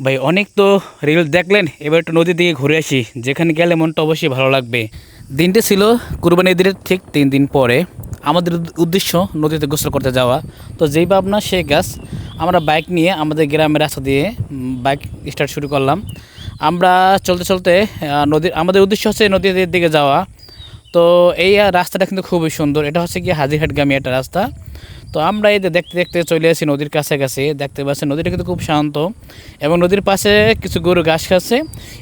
ভাই অনেক তো রিল দেখলেন, এবার একটু নদীর দিকে ঘুরে আসি, যেখানে গেলে মনটা অবশ্যই ভালো লাগবে। দিনটি ছিল কুরবানি ঈদের ঠিক 3 দিন পরে। আমাদের উদ্দেশ্য নদীতে গোসল করতে যাওয়া। তো যেই ভাবনা সেই গাছ, আমরা বাইক নিয়ে আমাদের গ্রামের রাস্তা দিয়ে বাইক স্টার্ট শুরু করলাম। আমরা চলতে চলতে আমাদের উদ্দেশ্য হচ্ছে নদীর দিকে যাওয়া। তো এই রাস্তাটা কিন্তু খুবই সুন্দর, এটা হচ্ছে কি হাজিরহাটগামী একটা রাস্তা। তো আমরা এই যে দেখতে দেখতে চলে আসি নদীর কাছাকাছি। দেখতে পাচ্ছি নদীটা কিন্তু খুব শান্ত, এবং নদীর পাশে কিছু গরু ঘাস খাচ্ছে,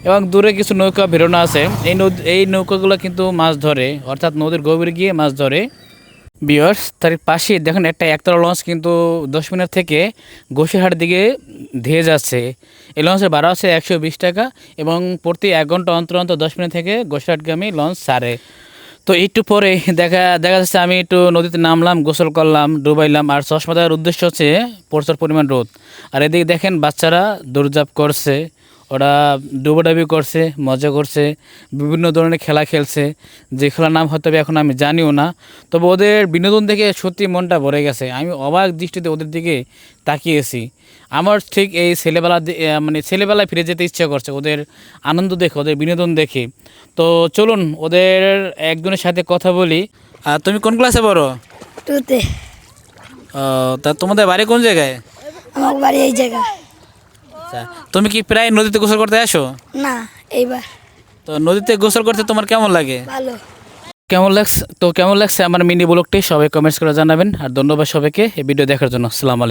এবং দূরে কিছু নৌকা বেরোনো আছে। এই নৌকাগুলো কিন্তু মাছ ধরে, অর্থাৎ নদীর গভীরে গিয়ে মাছ ধরে। বিয়ার্স, তার পাশে দেখুন একটা একতলা লঞ্চ কিন্তু 10 মিনিট থেকে গোসিরহাট দিকে ধেয়ে যাচ্ছে। এই লঞ্চের ভাড়া হচ্ছে 120 টাকা, এবং প্রতি 1 ঘন্টা অন্তর অন্তর 10 মিনিট থেকে গোসিরহাটগামী লঞ্চ ছাড়ে। তো একটু পরে দেখা দেখা যাচ্ছে আমি একটু নদীতে নামলাম, গোসল করলাম, ডুবাইলাম। আর চশমা দেওয়ার উদ্দেশ্য হচ্ছে প্রচুর পরিমাণ রোদ। আর এদিকে দেখেন বাচ্চারা দৌড়ঝাঁপ করছে, ওরা ডুবোডাবি করছে, মজা করছে, বিভিন্ন ধরনের খেলা খেলছে, যে খেলার নাম হয়তো এখন আমি জানিও না। তবে ওদের বিনোদন দেখে সত্যি মনটা ভরে গেছে। আমি অবাক দৃষ্টিতে ওদের দিকে তাকিয়েছি। আমার ঠিক এই মানে ছেলেবেলায় ফিরে যেতে ইচ্ছা করছে ওদের আনন্দ দেখে, ওদের বিনোদন দেখে। তো চলুন ওদের একজনের সাথে কথা বলি। তুমি কোন ক্লাসে পড়ো? টুতে। তা তোমাদের বাড়ি কোন জায়গায়? আমার বাড়ি এই জায়গায়। আচ্ছা, তুমি কি প্রায় নদীতে গোসল করতে আসো? না, এইবার। তো নদীতে গোসল করতে তোমার কেমন লাগে? ভালো। কেমন লাগছে আমার মিনি ব্লগটি? সবাই কমেন্টস করে জানাবেন। আর ধন্যবাদ সবাইকে এই ভিডিও দেখার জন্য। আসসালামু আলাইকুম।